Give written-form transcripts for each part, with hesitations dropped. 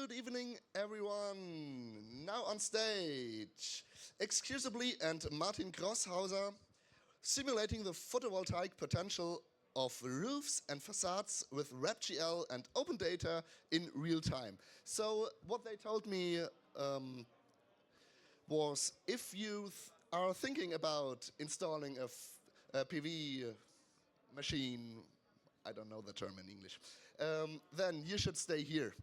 Good evening, everyone. Now on stage, excusably and Martin Grosshauser, simulating the photovoltaic potential of roofs and facades with WebGL and OpenData in real time. So what they told me was if you are thinking about installing a PV machine, I don't know the term in English, then you should stay here.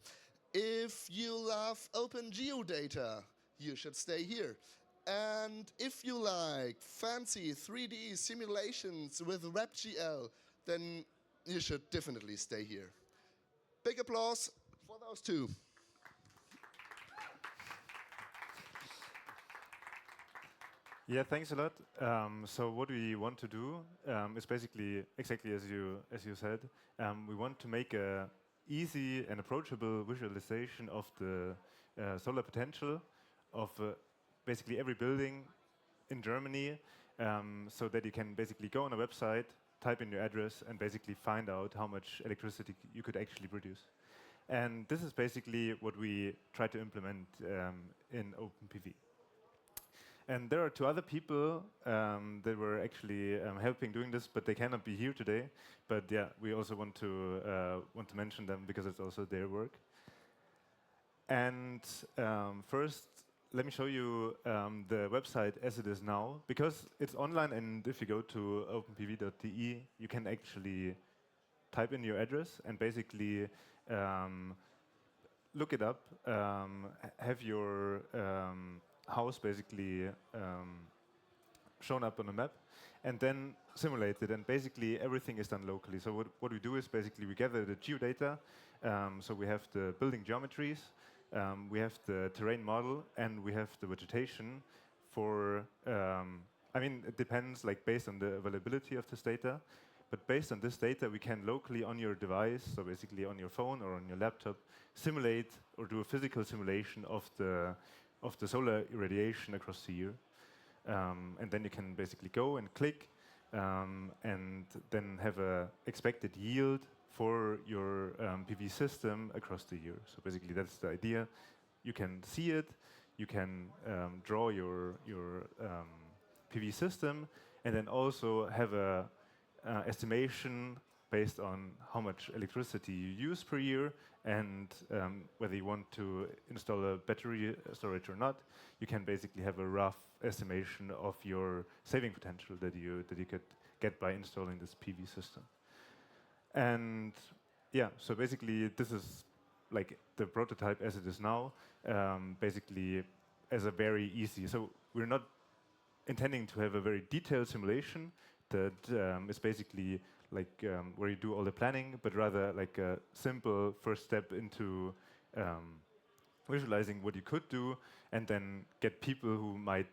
If you love OpenGeo data, you should stay here. And if you like fancy 3D simulations with WebGL, then you should definitely stay here. Big applause for those two. Yeah, thanks a lot. So what we want to do is basically exactly as you said. We want to make a easy and approachable visualization of the solar potential of basically every building in Germany, so that you can basically go on a website, type in your address, and basically find out how much electricity you could actually produce. And this is basically what we try to implement in OpenPV. And there are two other people that were actually helping doing this, but they cannot be here today. But yeah, we also want to mention them because it's also their work. And first, let me show you the website as it is now, because it's online. And if you go to openpv.de, you can actually type in your address and basically look it up, have your house basically shown up on a map, and then simulate it. And basically everything is done locally. So what we do is basically we gather the geodata. So we have the building geometries, we have the terrain model, and we have the vegetation for, I mean, it depends like based on the availability of this data. But based on this data, we can locally on your device, so basically on your phone or on your laptop, simulate or do a physical simulation of the solar irradiation across the year. And then you can basically go and click and then have a expected yield for your PV system across the year. So basically that's the idea. You can see it, you can draw your PV system, and then also have a estimation based on how much electricity you use per year and whether you want to install a battery storage or not. You can basically have a rough estimation of your saving potential that you could get by installing this PV system. And yeah, so basically this is like the prototype as it is now, basically as a very easy. So we're not intending to have a very detailed simulation that is basically like where you do all the planning, but rather like a simple first step into visualizing what you could do, and then get people who might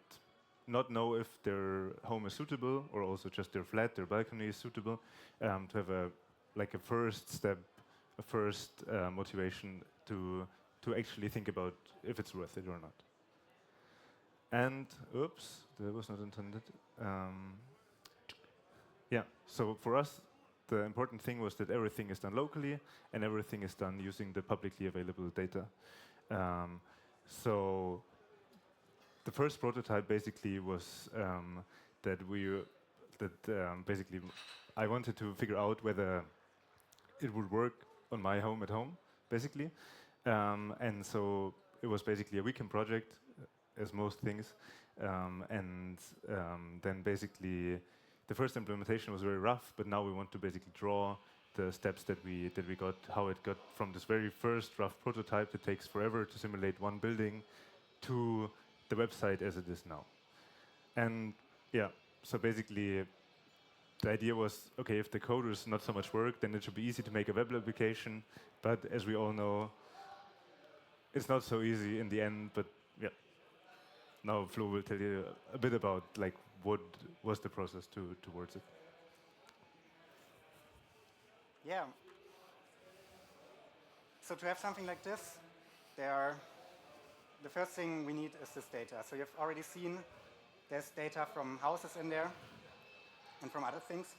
not know if their home is suitable, or also just their flat, their balcony is suitable, to have a first step, a first motivation to actually think about if it's worth it or not. And oops, that was not intended. Yeah, so for us, the important thing was that everything is done locally and everything is done using the publicly available data. So the first prototype basically was basically I wanted to figure out whether it would work on my home at home, basically. And so it was basically a weekend project, as most things. Then basically the first implementation was very rough, but now we want to basically draw the steps that we got, how it got from this very first rough prototype that takes forever to simulate one building to the website as it is now. And yeah, so basically the idea was, okay, if the code is not so much work, then it should be easy to make a web application. But as we all know, it's not so easy in the end. But yeah, now Flo will tell you a bit about like what was the process towards it. Yeah. So to have something like this, the first thing we need is this data. So you've already seen there's data from houses in there and from other things.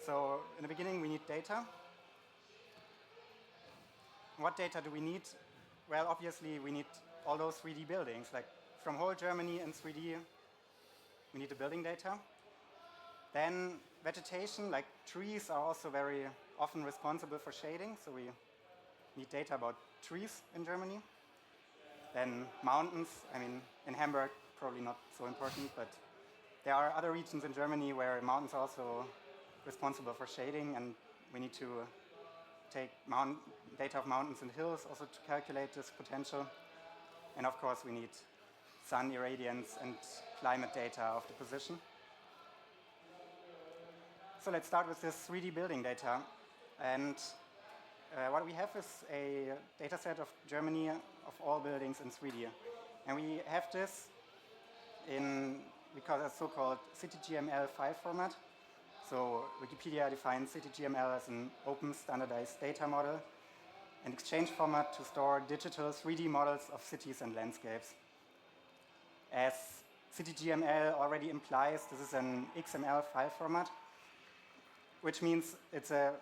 So in the beginning, we need data. What data do we need? well, obviously, we need all those 3D buildings. Like from whole Germany in 3D, we need the building data. Then vegetation, like trees, are also very often responsible for shading. So we need data about trees in Germany. Then mountains, I mean, in Hamburg, probably not so important, but there are other regions in Germany where mountains are also responsible for shading, and we need to take data of mountains and hills also to calculate this potential. And of course, we need sun irradiance and climate data of the position. So let's start with this 3D building data. And what we have is a data set of Germany of all buildings in 3D. And we have this in, we call it a so-called CityGML5 format. So Wikipedia defines CityGML as an open standardized data model, an exchange format to store digital 3D models of cities and landscapes. As CityGML already implies, this is an XML5 format, which means it's a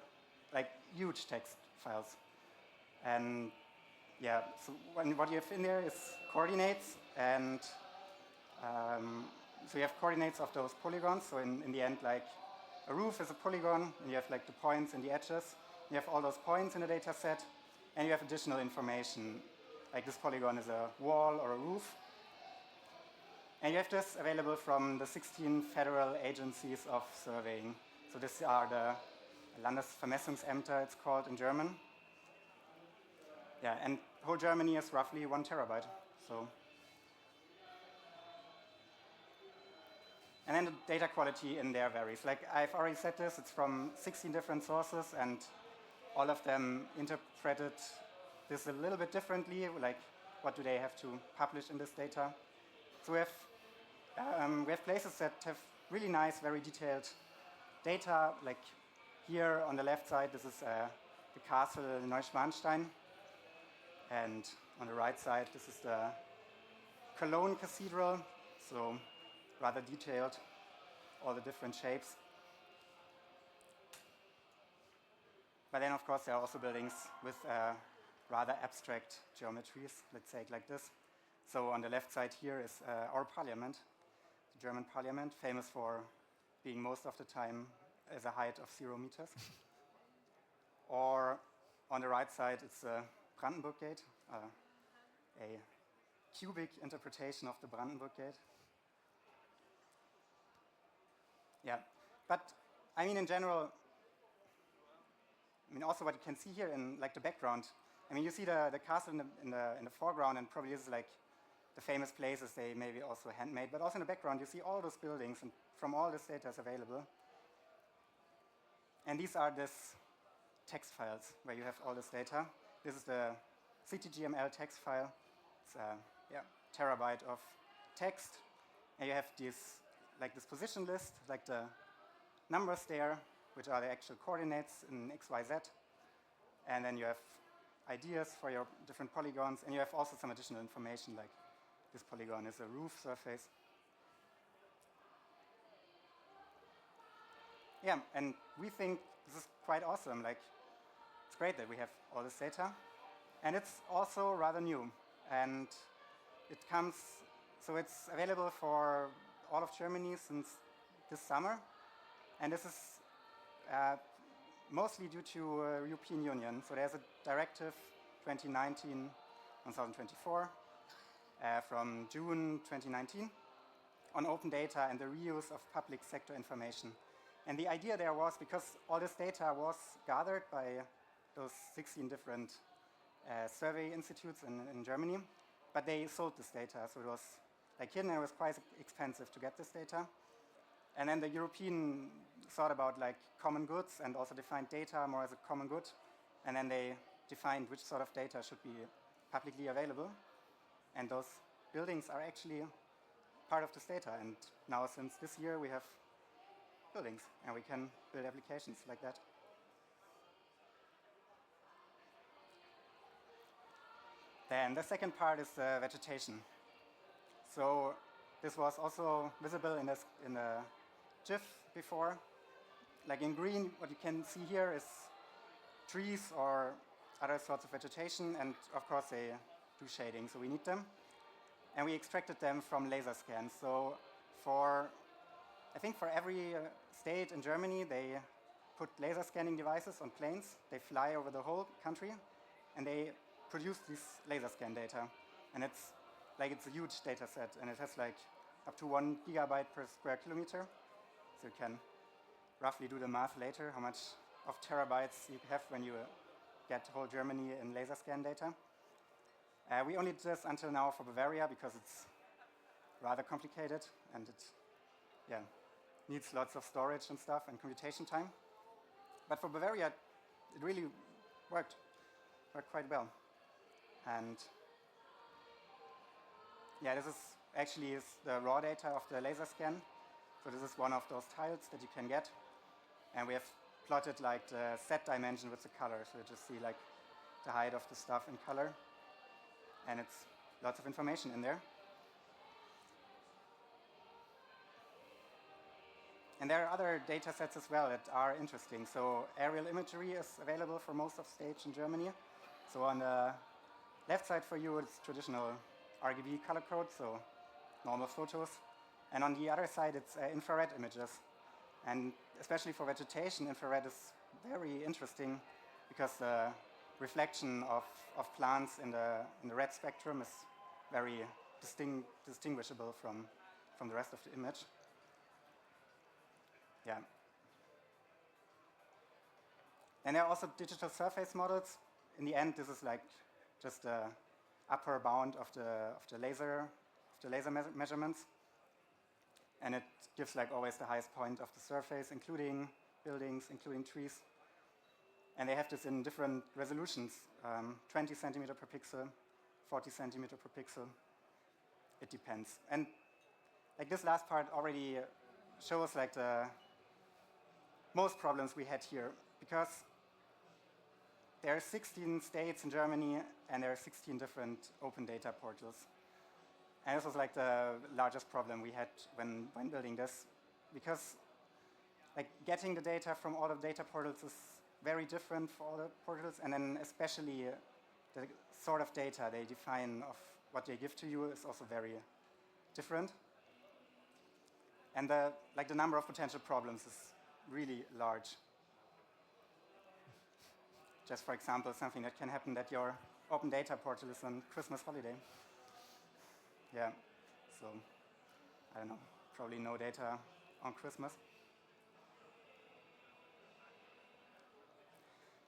huge text files. And yeah, so what you have in there is coordinates, and so you have coordinates of those polygons. So in the end, like a roof is a polygon, and you have like the points and the edges. You have all those points in the data set, and you have additional information, like this polygon is a wall or a roof. And you have this available from the 16 federal agencies of surveying. So these are the Landesvermessungsämter, it's called in German. Yeah, and whole Germany is roughly 1 terabyte. So, and then the data quality in there varies. Like I've already said this, it's from 16 different sources, and all of them interpreted this a little bit differently. Like, what do they have to publish in this data? So we have places that have really nice, very detailed data. Like here on the left side, this is the castle Neuschwanstein. And on the right side, this is the Cologne Cathedral. So rather detailed, all the different shapes. But then, of course, there are also buildings with rather abstract geometries. Let's say it like this. So on the left side here is our parliament, the German parliament, famous for being most of the time as a height of 0 meters. Or on the right side, it's the Brandenburg Gate, a cubic interpretation of the Brandenburg Gate. Yeah, but I mean, in general, I mean, also what you can see here in like the background. I mean, you see the castle in the foreground, and probably this is like the famous places. They may be also handmade, but also in the background, you see all those buildings, and from all this data is available. And these are this text files where you have all this data. This is the CityGML text file. It's a terabyte of text, and you have this position list, like the numbers there, which are the actual coordinates in X, Y, Z. And then you have ideas for your different polygons, and you have also some additional information, like this polygon is a roof surface. Yeah, and we think this is quite awesome. Like, it's great that we have all this data, and it's also rather new. And it comes, so it's available for all of Germany since this summer, and this is mostly due to European Union. So there's a directive 2019-1024 from June 2019 on open data and the reuse of public sector information. And the idea there was, because all this data was gathered by those 16 different survey institutes in Germany, but they sold this data, so it was like hidden, and it was quite expensive to get this data. And then the European thought about like common goods and also defined data more as a common good. And then they defined which sort of data should be publicly available. And those buildings are actually part of this data. And now since this year, we have buildings, and we can build applications like that. Then the second part is the vegetation. So this was also visible in the GIF before. Like in green, what you can see here is trees or other sorts of vegetation, and of course they do shading, so we need them. And we extracted them from laser scans. So I think for every state in Germany, they put laser scanning devices on planes. They fly over the whole country, and they produce this laser scan data. And it's a huge data set, and it has like up to 1 gigabyte per square kilometer. So you can roughly do the math later, how much of terabytes you have when you get whole Germany in laser scan data. We only did this until now for Bavaria because it's rather complicated and it needs lots of storage and stuff and computation time. But for Bavaria, it really worked quite well. And this is actually the raw data of the laser scan. So this is one of those tiles that you can get. And we have plotted like the set dimension with the color. So you just see like the height of the stuff in color. And it's lots of information in there. And there are other data sets as well that are interesting. So aerial imagery is available for most of states in Germany. So on the left side for you, it's traditional RGB color code, so normal photos. And on the other side, it's infrared images. And especially for vegetation, infrared is very interesting because the reflection of plants in the red spectrum is very distinguishable from the rest of the image. Yeah. And there are also digital surface models. In the end, this is like just the upper bound of the laser measurements. And it gives like always the highest point of the surface, including buildings, including trees. And they have this in different resolutions, 20 centimeter per pixel, 40 centimeter per pixel. It depends. And like this last part already shows like the most problems we had here, because there are 16 states in Germany and there are 16 different open data portals. And this was like the largest problem we had when building this, because like getting the data from all the data portals is very different for all the portals, and then especially the sort of data they define of what they give to you is also very different. And the number of potential problems is really large. Just for example, something that can happen that your open data portal is on Christmas holiday. Yeah, so I don't know, probably no data on Christmas.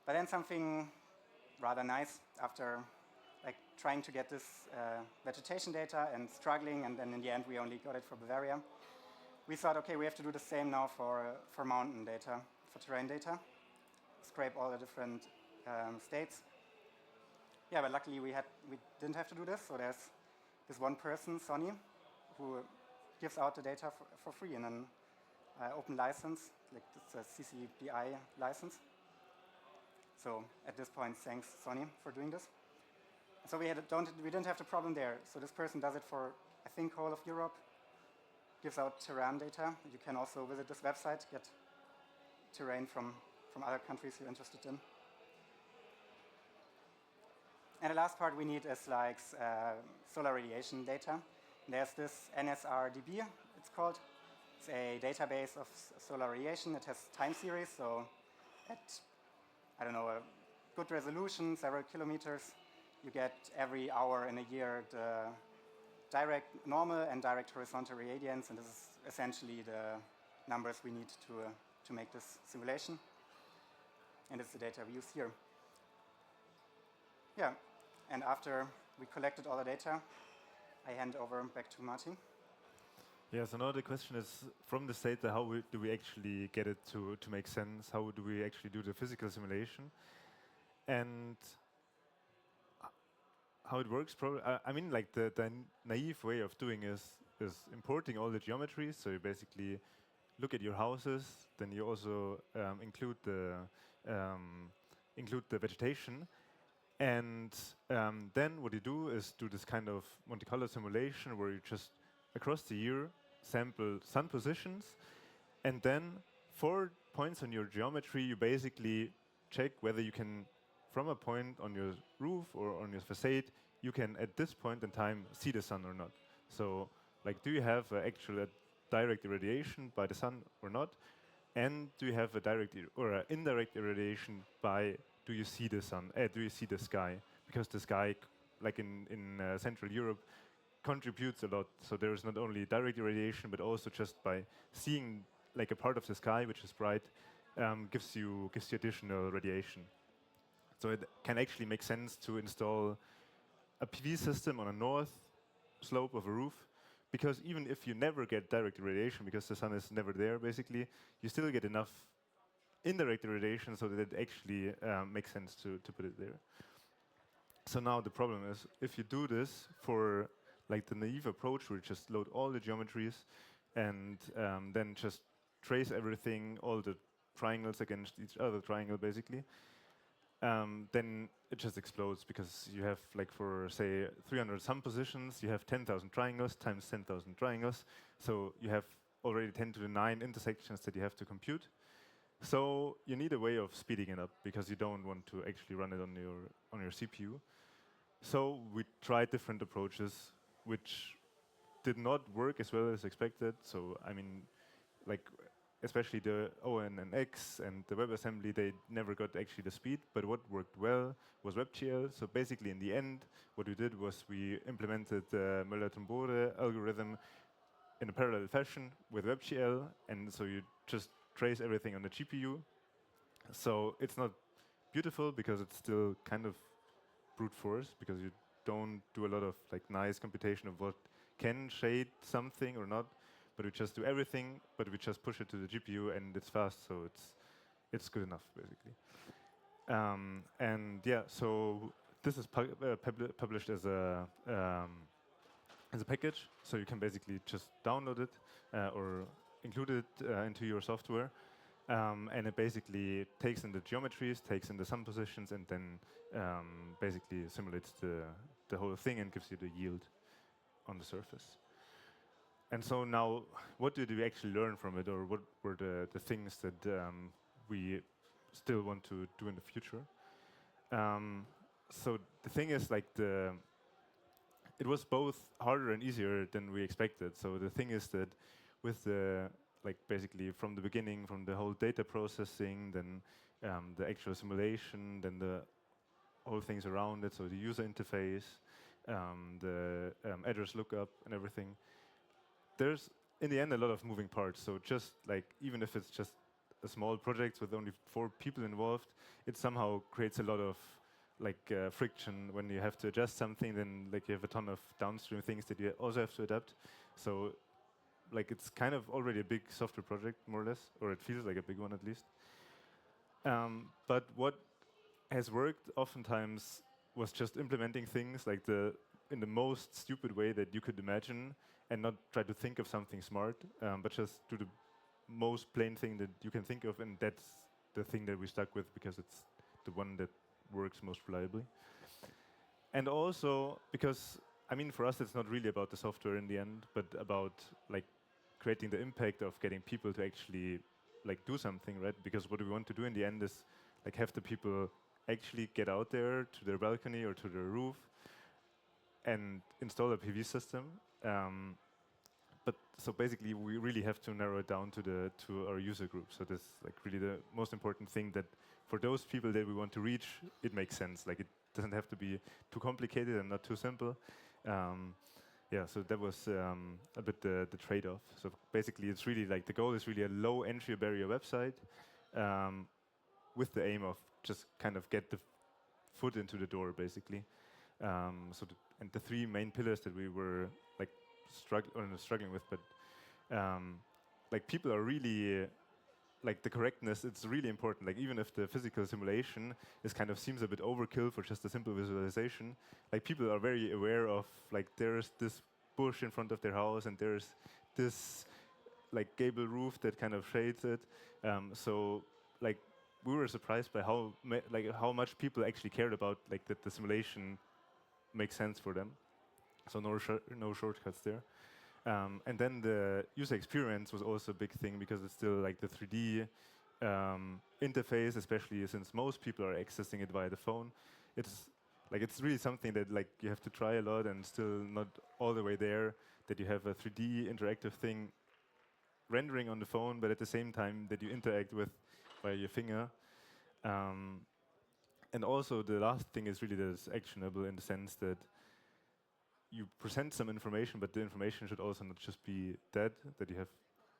But then something rather nice after like trying to get this vegetation data and struggling, and then in the end we only got it for Bavaria. We thought, okay, we have to do the same now for mountain data, for terrain data. Scrape all the different states. Yeah, but luckily we didn't have to do this. So there's this one person, Sonny, who gives out the data for free in an open license, like it's a CC BY license. So at this point, thanks Sonny for doing this. So we didn't have the problem there. So this person does it for, I think, whole of Europe. Gives out terrain data. You can also visit this website, get terrain from other countries you're interested in. And the last part we need is like solar radiation data. There's this NSRDB, it's called. It's a database of solar radiation. It has time series, so at, I don't know, a good resolution, several kilometers, you get every hour in a year the direct normal and direct horizontal radiance, and this is essentially the numbers we need to make this simulation. And it's the data we use here. Yeah, and after we collected all the data, I hand over back to Martin. Yeah, so now the question is, from this data, how do we actually get it to make sense? How do we actually do the physical simulation? And how it works, probably, I mean, like the naive way of doing is importing all the geometries. So you basically look at your houses, then you also include the vegetation, and then what you do is do this kind of Monte Carlo simulation where you just across the year sample sun positions, and then for points on your geometry, you basically check whether you can from a point on your roof or on your facade, you can at this point in time see the sun or not. So, like, do you have actual direct irradiation by the sun or not? And do you have a direct or an indirect irradiation by do you see the sun? Do you see the sky? Because the sky, like in Central Europe, contributes a lot. So there is not only direct irradiation, but also just by seeing like a part of the sky which is bright, gives you additional radiation. So it can actually make sense to install a PV system on a north slope of a roof, because even if you never get direct irradiation, because the sun is never there, basically, you still get enough indirect irradiation so that it actually makes sense to put it there. So now the problem is, if you do this for like the naive approach, where you just load all the geometries and then just trace everything, all the triangles against each other triangle, basically, then it just explodes, because you have, like, for say 300 some positions, you have 10,000 triangles times 10,000 triangles. So you have already 10 to the 9 intersections that you have to compute. So you need a way of speeding it up, because you don't want to actually run it on your CPU. So we tried different approaches, which did not work as well as expected. So I mean, like, especially the ONNX and the WebAssembly, they never got actually the speed. But what worked well was WebGL. So basically, in the end, what we did was we implemented the Müller-Tambore algorithm in a parallel fashion with WebGL, and so you just trace everything on the GPU. So it's not beautiful, because it's still kind of brute force, because you don't do a lot of like nice computation of what can shade something or not, but we just do everything, but we just push it to the GPU and it's fast, so it's good enough, basically. And yeah, so this is published as a package, so you can basically just download it or include it into your software. And it basically takes in the geometries, takes in the sum positions, and then basically simulates the whole thing and gives you the yield on the surface. And so now, what did we actually learn from it, or what were the things that we still want to do in the future? So the thing is, like, it was both harder and easier than we expected. So the thing is that with the, like, basically from the beginning, from the whole data processing, then the actual simulation, then the whole things around it, so the user interface, the address lookup and everything, there's in the end a lot of moving parts. So just like, even if it's just a small project with only 4 people involved, it somehow creates a lot of like friction when you have to adjust something. Then like you have a ton of downstream things that you also have to adapt. So like, it's kind of already a big software project, more or less, or it feels like a big one at least. But what has worked oftentimes was just implementing things like in the most stupid way that you could imagine, and not try to think of something smart, but just do the most plain thing that you can think of, and that's the thing that we stuck with, because it's the one that works most reliably. And also because, I mean, for us, it's not really about the software in the end, but about like creating the impact of getting people to actually like do something, right? Because what we want to do in the end is like have the people actually get out there to their balcony or to their roof and install a PV system. But so basically, we really have to narrow it down to our user group. So this is like really the most important thing, that for those people that we want to reach, it makes sense. Like, it doesn't have to be too complicated and not too simple. Yeah, so that was a bit the trade-off. So basically, it's really like the goal is really a low entry barrier website, with the aim of just kind of get the foot into the door, basically. And the 3 main pillars that we were like struggling with, but like, people are really like, the correctness, it's really important. Like, even if the physical simulation seems a bit overkill for just a simple visualization, like, people are very aware of like, there's this bush in front of their house and there's this like gable roof that kind of shades it. So like, we were surprised by how much people actually cared about like that the simulation makes sense for them. So no shortcuts there. And then the user experience was also a big thing, because it's still like the 3D interface, especially since most people are accessing it via the phone. It's really something that like you have to try a lot and still not all the way there. That you have a 3D interactive thing rendering on the phone, but at the same time that you interact with via your finger. And also the last thing is really that it's actionable in the sense that you present some information, but the information should also not just be that you have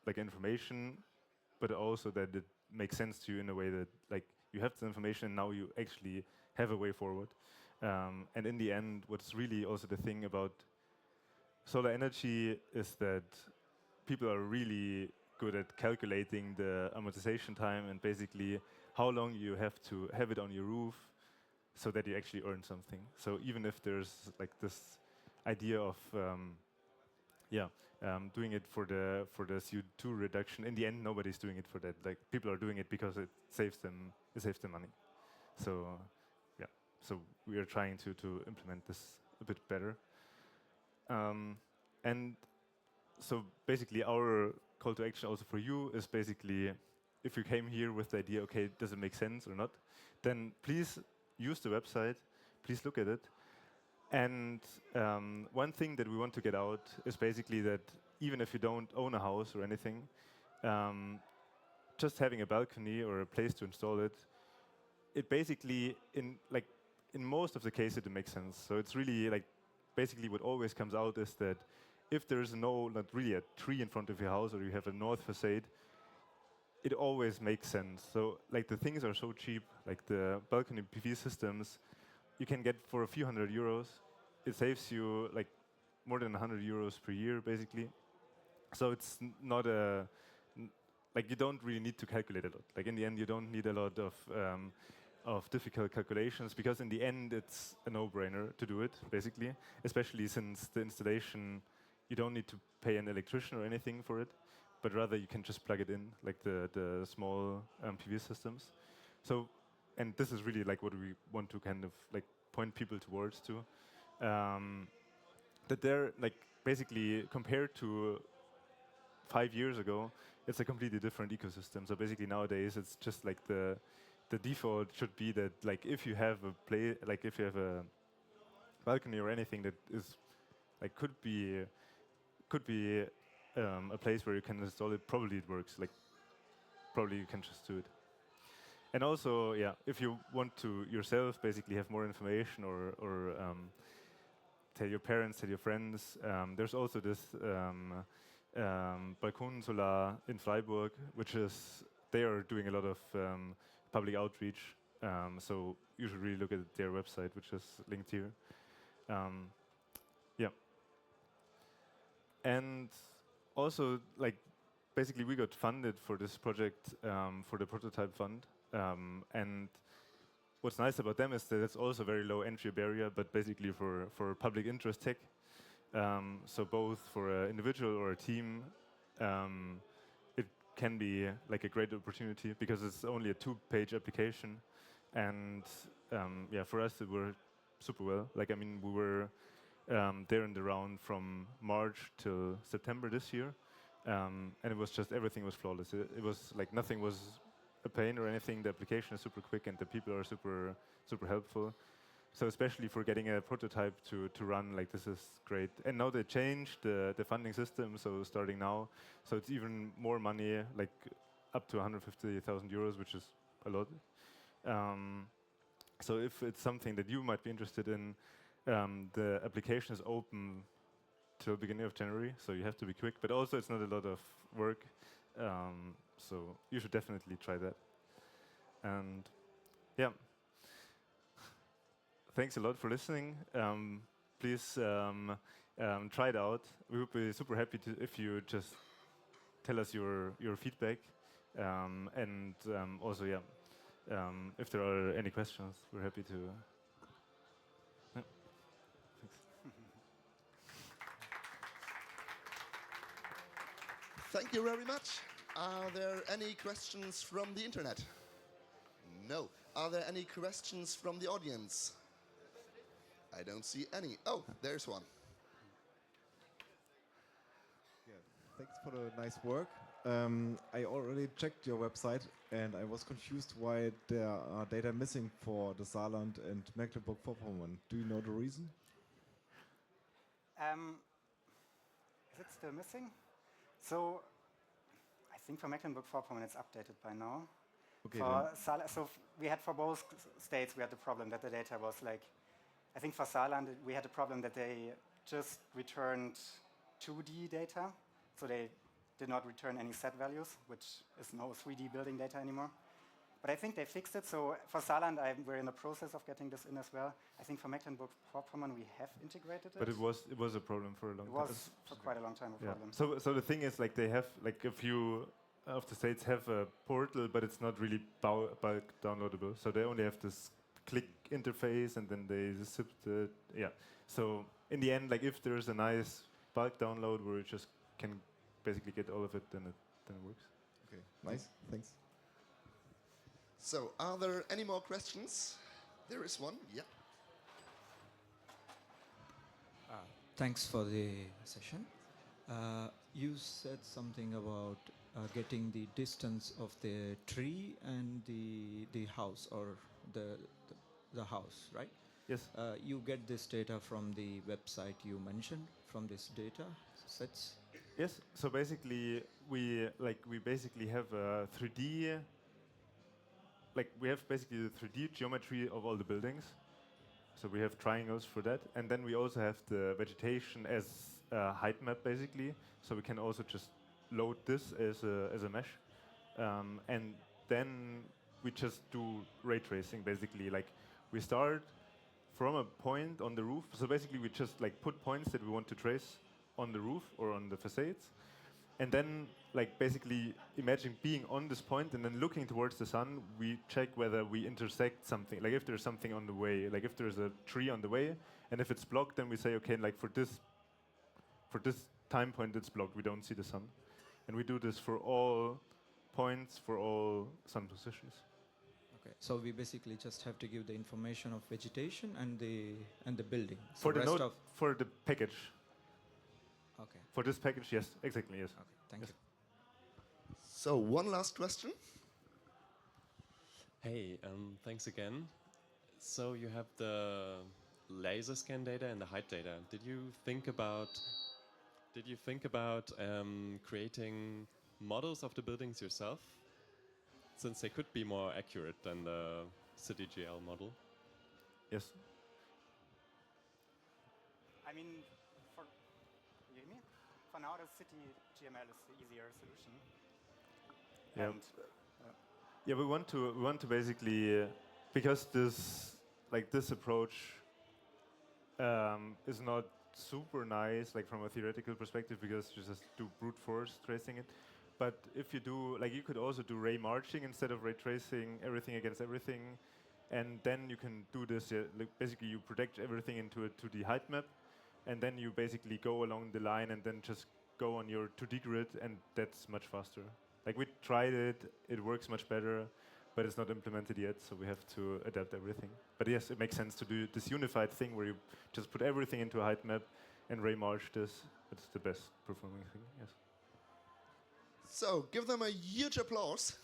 like information, but also that it makes sense to you in a way that like you have the information and now you actually have a way forward. And in the end, what's really also the thing about solar energy is that people are really good at calculating the amortization time and basically how long you have to have it on your roof so that you actually earn something. So even if there's like this idea of doing it for the CO2 reduction, in the end nobody's doing it for that. Like people are doing it because it saves them money. So so we are trying to implement this a bit better. And so basically our call to action also for you is basically if you came here with the idea, okay, does it make sense or not, then please use the website, please look at it. And one thing that we want to get out is basically that even if you don't own a house or anything, just having a balcony or a place to install it, it basically in most of the cases it makes sense. So it's really like basically what always comes out is that if there is not really a tree in front of your house or you have a north facade, it always makes sense. So like the things are so cheap, like the balcony PV systems, you can get for a few €100. It saves you like more than €100 per year, basically. So it's not like you don't really need to calculate a lot. Like in the end, you don't need a lot of difficult calculations because in the end, it's a no-brainer to do it, basically. Especially since the installation, you don't need to pay an electrician or anything for it, but rather you can just plug it in, like the small PV systems. So, and this is really like what we want to kind of like point people towards to. That they're like basically compared to 5 years ago, it's a completely different ecosystem. So basically nowadays it's just like the default should be that like if you have a balcony or anything that is like could be a place where you can install it, probably it works. Like probably you can just do it. And also, yeah, if you want to yourself basically have more information or tell your parents, tell your friends, there's also this Balkon Solar in Freiburg, which is, they are doing a lot of public outreach. So you should really look at their website, which is linked here. Yeah. And also, like, basically we got funded for this project for the prototype fund. And what's nice about them is that it's also very low entry barrier, but basically for public interest tech. So both for an individual or a team, it can be like a great opportunity because it's only a 2-page application. And yeah, for us it worked super well. Like, I mean, we were there in the round from March till September this year. And it was just, everything was flawless. It was like nothing was a pain or anything. The application is super quick and the people are super helpful. So especially for getting a prototype to run, like this is great. And now they changed the funding system, so starting now, so it's even more money, like up to €150,000, which is a lot. So if it's something that you might be interested in, the application is open till beginning of January, so you have to be quick. But also, it's not a lot of work, so you should definitely try that. And yeah, thanks a lot for listening. Please try it out. We would be super happy if you just tell us your feedback, and also, yeah, if there are any questions, we're happy to. Yeah. Thanks. Thank you very much. Are there any questions from the internet? No. Are there any questions from the audience? I don't see any. Oh, there's one. Yeah, thanks for the nice work. I already checked your website and I was confused why there are data missing for the Saarland and Mecklenburg-Vorpommern. Do you know the reason? Is it still missing? So I think for Mecklenburg-Vorpommern it's updated by now. Okay, So we had for both states, we had the problem that the data was like, I think for Saarland, we had a problem that they just returned 2D data. So they did not return any set values, which is no 3D building data anymore. But I think they fixed it. So for Saarland, we're in the process of getting this in as well. I think for Mecklenburg-Vorpommern, we have integrated it. But it was a problem for a long time. It was for quite a long time a problem. So the thing is, like, they have, like, a few of the states have a portal, but it's not really bulk downloadable. So they only have this click interface, and then they zip the So in the end, like, if there's a nice bulk download where you just can basically get all of it, then it works. Okay, nice, thanks. So, are there any more questions? There is one, yeah. Thanks for the session. You said something about getting the distance of the tree and the house, or the house, right? Yes. You get this data from the website you mentioned, from this data sets? Yes. So basically, we basically have a 3D. Like, we have basically the 3D geometry of all the buildings. So we have triangles for that, and then we also have the vegetation as a height map, basically. So we can also just load this as a mesh, and then we just do ray tracing, basically. Like, we start from a point on the roof. So basically, we just, like, put points that we want to trace on the roof or on the facades, and then, like, basically imagine being on this point and then looking towards the sun. We check whether we intersect something, like if there's something on the way, like if there's a tree on the way, and if it's blocked, then we say, okay, like, for this time point it's blocked, we don't see the sun. And we do this for all points, for all sun positions. Okay, so we basically just have to give the information of vegetation and the building. So For the rest node, of for the package. okay. For this package, yes, exactly, yes. Okay, thank Yes. you. So, one last question. Hey, thanks again. So you have the laser scan data and the height data. Did you think about creating models of the buildings yourself, since they could be more accurate than the CityGL model? Yes. I mean, you hear me? For now, the CityGML is the easier solution. Yeah. And, Yeah, we want to basically, because this approach is not super nice, like, from a theoretical perspective, because you just do brute force tracing it. But if you do, like, you could also do ray marching instead of ray tracing everything against everything, and then you can do this. Like, basically, you project everything into a 2D height map, and then you basically go along the line and then just go on your 2D grid, and that's much faster. Like, we tried it, it works much better, but it's not implemented yet, so we have to adapt everything. But yes, it makes sense to do this unified thing where you just put everything into a height map and ray march this. It's the best performing thing, yes. So, give them a huge applause.